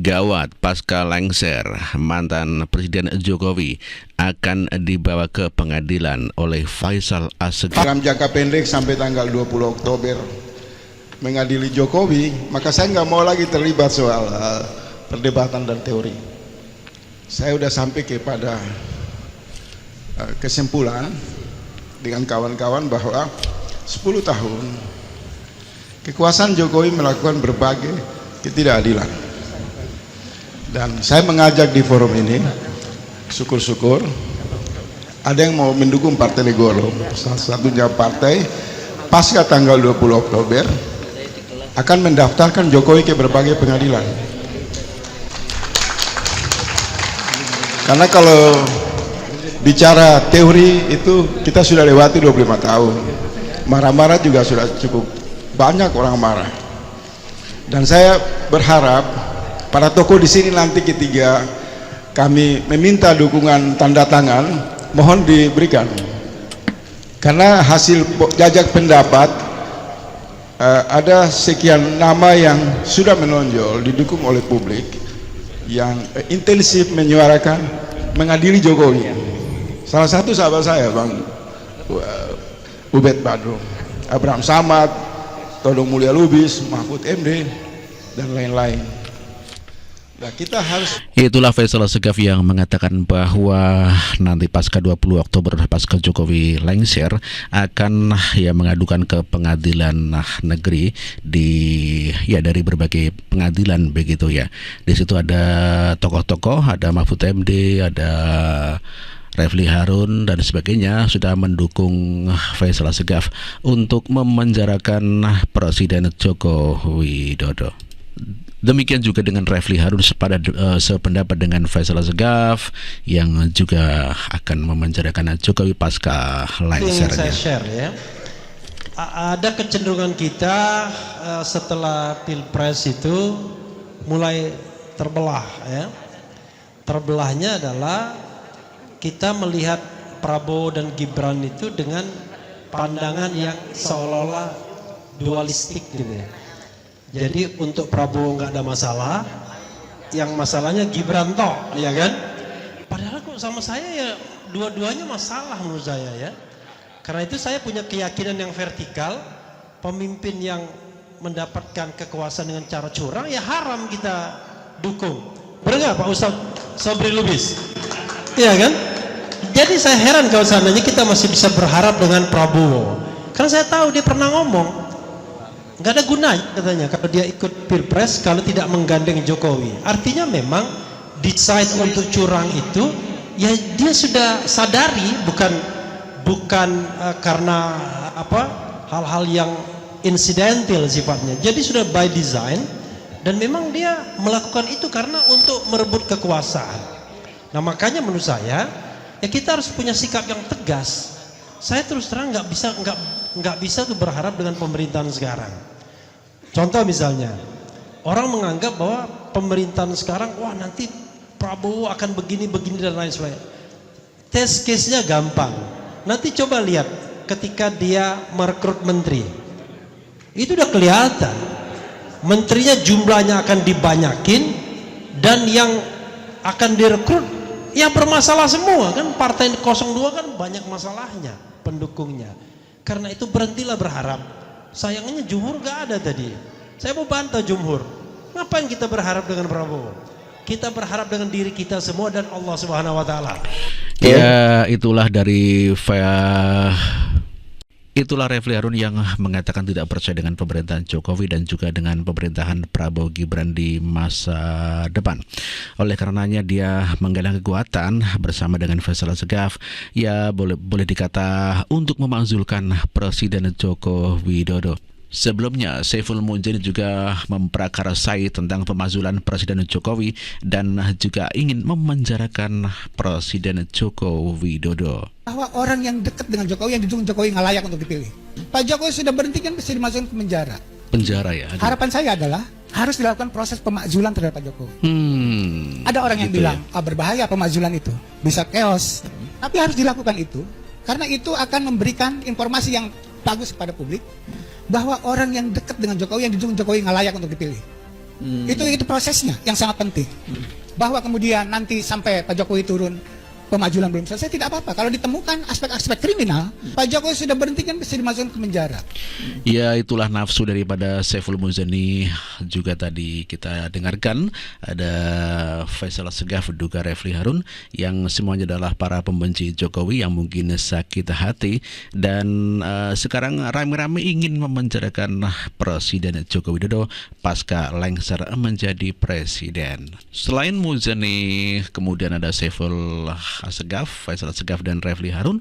Gawat pasca lengser, mantan Presiden Jokowi akan dibawa ke pengadilan oleh Faisal Assegaf. Dalam jangka pendek sampai tanggal 20 Oktober mengadili Jokowi, maka saya nggak mau lagi terlibat soal perdebatan dan teori. Saya sudah sampai kepada kesimpulan dengan kawan-kawan bahwa 10 tahun kekuasaan Jokowi melakukan berbagai ketidakadilan. Dan saya mengajak di forum ini, syukur-syukur ada yang mau mendukung Partai Legoro, salah satunya partai pasca tanggal 20 Oktober akan mendaftarkan Jokowi ke berbagai pengadilan. Karena kalau bicara teori itu kita sudah lewati 25 tahun, marah-marah juga sudah cukup banyak orang marah. Dan saya berharap para tokoh di sini nanti ketika kami meminta dukungan tanda tangan, mohon diberikan. Karena hasil jajak pendapat ada sekian nama yang sudah menonjol didukung oleh publik yang intensif menyuarakan mengadili Jokowi. Salah satu sahabat saya, Bang Ubed Badrun, Abraham Samad, Todong Mulya Lubis, Mahfud MD, dan lain-lain. Nah, kita harus... Itulah Faisal Assegaf yang mengatakan bahwa nanti pasca 20 Oktober pasca Jokowi lengser akan mengadukan ke pengadilan negeri dari berbagai pengadilan begitu ya. Di situ ada tokoh-tokoh, ada Mahfud MD, ada Refli Harun dan sebagainya sudah mendukung Faisal Assegaf untuk memenjarakan Presiden Joko Widodo. Demikian juga dengan Refli Harun sependapat dengan Faisal Assegaf yang juga akan memenjarakan Jokowi pasca lengsernya. Saya share ya. Ada kecenderungan kita setelah Pilpres itu mulai terbelah ya. Terbelahnya adalah kita melihat Prabowo dan Gibran itu dengan pandangan yang seolah-olah dualistik gitu ya. Jadi untuk Prabowo nggak ada masalah, yang masalahnya Gibran toh, ya kan? Padahal kok sama saya ya dua-duanya masalah menurut saya ya. Karena itu saya punya keyakinan yang vertikal, pemimpin yang mendapatkan kekuasaan dengan cara curang ya haram kita dukung. Benar nggak Pak Ustadz Sobri Lubis? Iya kan? Jadi saya heran kalau seandainya kita masih bisa berharap dengan Prabowo. Karena saya tahu dia pernah ngomong nggak ada gunanya katanya kalau dia ikut Pilpres kalau tidak menggandeng Jokowi. Artinya memang decide untuk curang itu ya dia sudah sadari bukan karena hal-hal yang insidental sifatnya. Jadi sudah by design dan memang dia melakukan itu karena untuk merebut kekuasaan. Nah makanya menurut saya ya kita harus punya sikap yang tegas. Saya terus terang nggak bisa tuh berharap dengan pemerintahan sekarang. Contoh misalnya, orang menganggap bahwa pemerintahan sekarang, wah nanti Prabowo akan begini dan lain sebagainya. Test case-nya gampang. Nanti coba lihat ketika dia merekrut menteri. Itu udah kelihatan. Menterinya jumlahnya akan dibanyakin dan yang akan direkrut yang bermasalah semua kan. Partai 02 kan banyak masalahnya pendukungnya. Karena itu berhentilah berharap. Sayangnya Jumhur gak ada tadi. Saya mau bantah Jumhur. Ngapain kita berharap dengan Prabowo? Kita berharap dengan diri kita semua dan Allah Subhanahu wa taala. Ya, itulah Refli Harun yang mengatakan tidak percaya dengan pemerintahan Jokowi dan juga dengan pemerintahan Prabowo Gibran di masa depan. Oleh karenanya dia menggalang kekuatan bersama dengan Faisal Assegaf ya boleh dikata untuk memakzulkan Presiden Joko Widodo. Sebelumnya, Saiful Munjir juga memprakarsai tentang pemakzulan Presiden Jokowi dan juga ingin memenjarakan Presiden Joko Widodo. Bahwa orang yang dekat dengan Jokowi, yang didukung Jokowi nggak layak untuk dipilih. Pak Jokowi sudah berhenti kan bisa dimasukkan ke penjara. Penjara ya? Aduh. Harapan saya adalah harus dilakukan proses pemakzulan terhadap Pak Jokowi. Ada orang yang gitu bilang, berbahaya pemakzulan itu, bisa chaos. Tapi harus dilakukan itu, karena itu akan memberikan informasi yang bagus kepada publik bahwa orang yang dekat dengan Jokowi, yang didukung Jokowi nggak layak untuk dipilih. Itu prosesnya yang sangat penting. Bahwa kemudian nanti sampai Pak Jokowi turun, pemajulan belum selesai, tidak apa-apa. Kalau ditemukan aspek-aspek kriminal, Pak Jokowi sudah berhentikan, bisa dimasukkan ke penjara. Ya, itulah nafsu daripada Saiful Muzani. Juga tadi kita dengarkan ada Faisal Assegaf, juga Refli Harun, yang semuanya adalah para pembenci Jokowi yang mungkin sakit hati dan sekarang rame-rame ingin memenjarakan Presiden Joko Widodo pasca lengser menjadi presiden. Selain Muzani, kemudian ada Saiful Assegaf, Faisal Assegaf dan Refli Harun.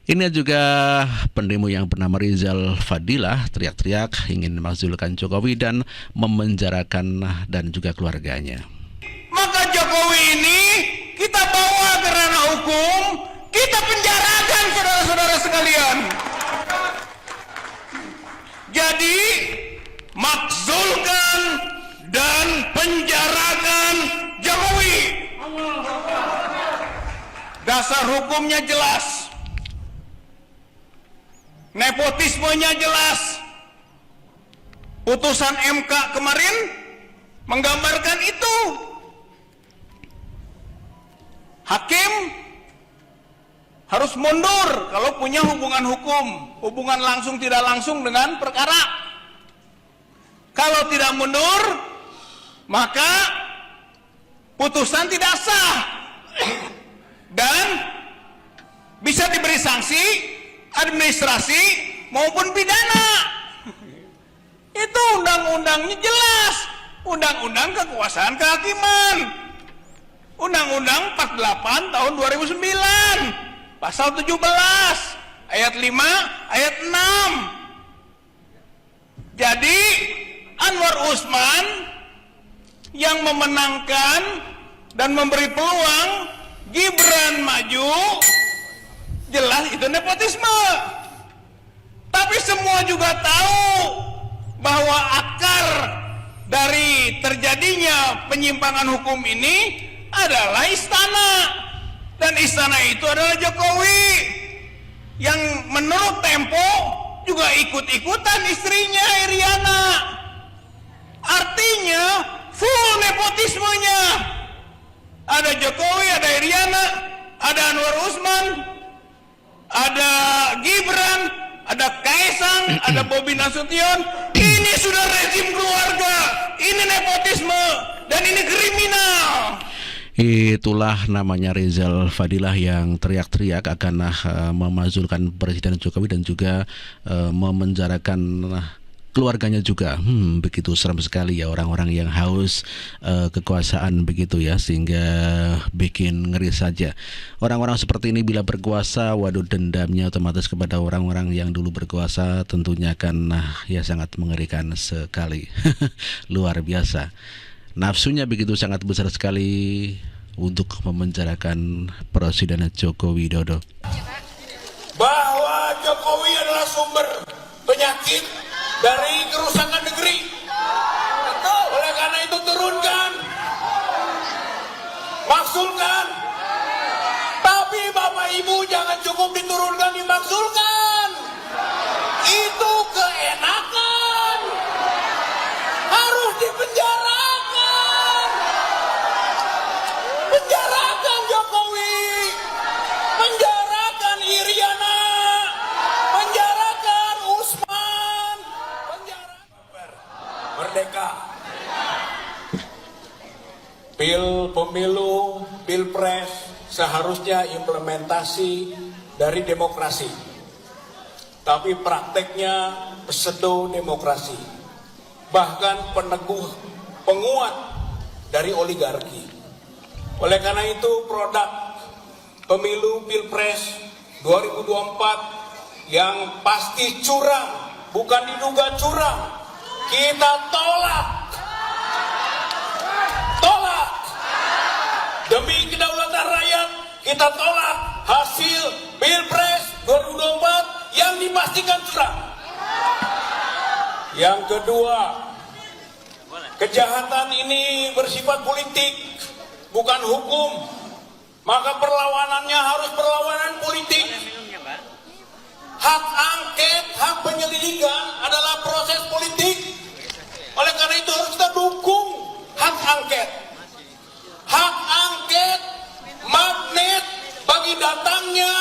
Ini juga pendemo yang bernama Rizal Fadilah teriak-teriak ingin memakzulkan Jokowi dan memenjarakan dan juga keluarganya. Maka Jokowi ini kita bawa ke ranah hukum, kita penjarakan saudara-saudara sekalian. Jadi makzulkan dan penjarakan Jokowi. Dasar hukumnya jelas, nepotismenya jelas. Putusan MK kemarin menggambarkan itu. Hakim harus mundur kalau punya hubungan hukum, hubungan langsung tidak langsung dengan perkara. Kalau tidak mundur, maka putusan tidak sah dan bisa diberi sanksi administrasi maupun pidana. Itu undang-undangnya jelas. Undang-undang kekuasaan kehakiman. Undang-undang 48 tahun 2009. Pasal 17 ayat 5 ayat 6. Jadi Anwar Usman yang memenangkan dan memberi peluang Gibran maju, jelas itu nepotisme. Tapi semua juga tahu bahwa akar dari terjadinya penyimpangan hukum ini adalah istana. Dan istana itu adalah Jokowi yang menurut Tempo juga ikut-ikutan istrinya Iriana. Artinya full nepotismenya. Ada Jokowi, ada Iriana, ada Anwar Usman, ada Gibran, ada Kaisang, ada Bobi Nasution. Ini sudah rezim keluarga, ini nepotisme, dan ini kriminal. Itulah namanya Rizal Fadilah yang teriak-teriak akan memakzulkan Presiden Jokowi dan juga memenjarakan keluarganya juga. Begitu serem sekali ya orang-orang yang haus kekuasaan begitu ya, sehingga bikin ngeri saja. Orang-orang seperti ini bila berkuasa, waduh, dendamnya otomatis kepada orang-orang yang dulu berkuasa tentunya akan ya sangat mengerikan sekali. Luar biasa. Nafsunya begitu sangat besar sekali untuk memenjarakan Presiden Joko Widodo. Bahwa Jokowi adalah sumber penyakit dari kerusakan negeri. Oleh karena itu turunkan, maksulkan. Tapi Bapak Ibu jangan cukup diturunkan, dimaksulkan. Itu keenakan. Harus dipenjarakan. Penjarakan Jokowi. Penjarakan Iriana. Penjarakan Usman. Merdeka. Pemilu, pilpres seharusnya implementasi dari demokrasi. Tapi prakteknya pseudo demokrasi. Bahkan penguat dari oligarki. Oleh karena itu produk pemilu pilpres 2024 yang pasti curang, bukan diduga curang, kita tolak. Tolak. Demi kedaulatan rakyat, kita tolak hasil pilpres 2024 yang dipastikan curang. Yang kedua, kejahatan ini bersifat politik, bukan hukum. Maka perlawanannya harus perlawanan politik. Hak angket, hak penyelidikan adalah proses politik. Oleh karena itu harus kita dukung angket. Hak angket magnet bagi datangnya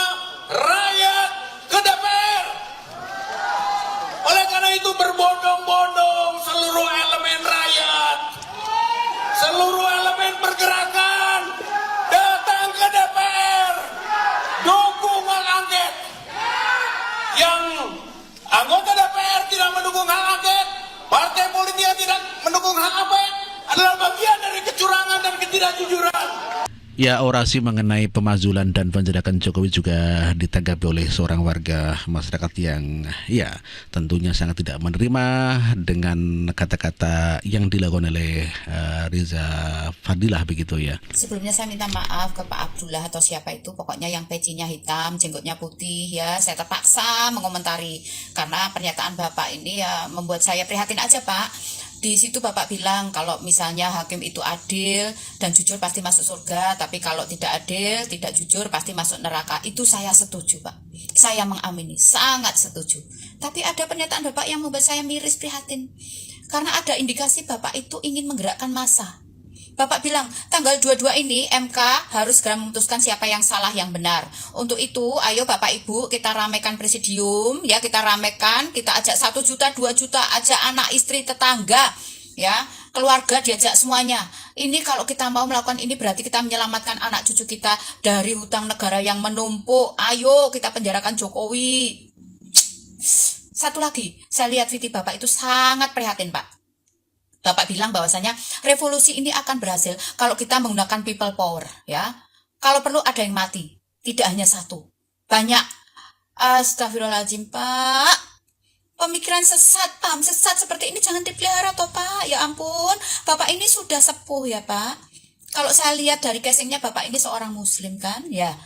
rakyat ke DPR. Oleh karena itu berbondong-bondong seluruh elemen rakyat, seluruh elemen pergerakan datang ke DPR, dukung hak angket. Yang anggota DPR tidak mendukung hak angket, partai politik yang tidak mendukung hak angket adalah bagian dari kecurangan dan ketidakjujuran. Ya, orasi mengenai pemazulan dan penjarakan Jokowi juga ditanggapi oleh seorang warga masyarakat yang ya tentunya sangat tidak menerima dengan kata-kata yang dilakukan oleh Riza Fadilah begitu ya. Sebelumnya saya minta maaf ke Pak Abdullah atau siapa itu, pokoknya yang pecinya hitam, jenggotnya putih ya, saya terpaksa mengomentari karena pernyataan Bapak ini ya membuat saya prihatin aja Pak. Di situ Bapak bilang kalau misalnya hakim itu adil dan jujur pasti masuk surga, tapi kalau tidak adil, tidak jujur pasti masuk neraka. Itu saya setuju Pak. Saya mengamini, sangat setuju. Tapi ada pernyataan Bapak yang membuat saya miris prihatin. Karena ada indikasi Bapak itu ingin menggerakkan massa. Bapak bilang tanggal 22 ini MK harus segera memutuskan siapa yang salah yang benar. Untuk itu ayo Bapak Ibu kita ramekan presidium ya, kita ramekan, kita ajak 1 juta 2 juta, ajak anak istri tetangga ya, keluarga diajak semuanya. Ini kalau kita mau melakukan ini berarti kita menyelamatkan anak cucu kita dari hutang negara yang menumpuk. Ayo kita penjarakan Jokowi. Satu lagi, saya lihat VT Bapak itu sangat prihatin Pak. Bapak bilang bahwasanya revolusi ini akan berhasil kalau kita menggunakan people power ya. Kalau perlu ada yang mati, tidak hanya satu, banyak. Astagfirullahaladzim Pak. Pemikiran sesat, paham sesat seperti ini jangan dipelihara toh Pak. Ya ampun, Bapak ini sudah sepuh ya Pak. Kalau saya lihat dari casingnya Bapak ini seorang muslim kan ya.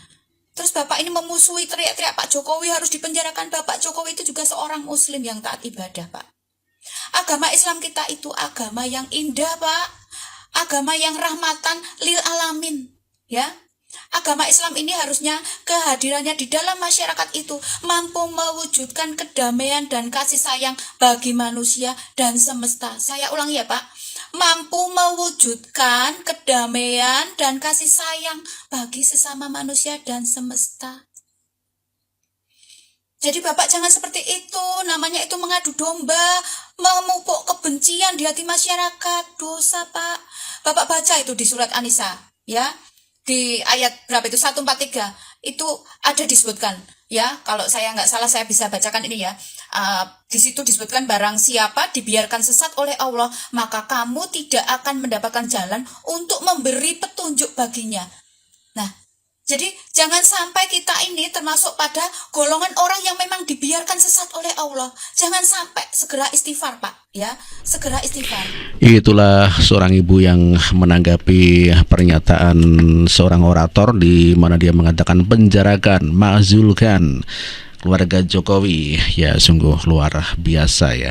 Terus Bapak ini memusuhi teriak-teriak Pak Jokowi harus dipenjarakan. Bapak Jokowi itu juga seorang muslim yang taat ibadah Pak. Agama Islam kita itu agama yang indah Pak, agama yang rahmatan lil alamin ya. Agama Islam ini harusnya kehadirannya di dalam masyarakat itu mampu mewujudkan kedamaian dan kasih sayang bagi manusia dan semesta. Saya ulangi ya Pak, mampu mewujudkan kedamaian dan kasih sayang bagi sesama manusia dan semesta. Jadi Bapak jangan seperti itu, namanya itu mengadu domba, memupuk kebencian di hati masyarakat, dosa Pak. Bapak baca itu di surat An-Nisa, ya, di ayat berapa itu, 143, itu ada disebutkan, ya, kalau saya nggak salah saya bisa bacakan ini ya, di situ disebutkan barang siapa dibiarkan sesat oleh Allah, maka kamu tidak akan mendapatkan jalan untuk memberi petunjuk baginya. Nah, jadi jangan sampai kita ini termasuk pada golongan orang yang memang dibiarkan sesat oleh Allah. Jangan sampai, segera istighfar Pak, ya, segera istighfar. Itulah seorang ibu yang menanggapi pernyataan seorang orator di mana dia mengatakan penjarakan, makzulkan keluarga Jokowi. Ya sungguh luar biasa ya.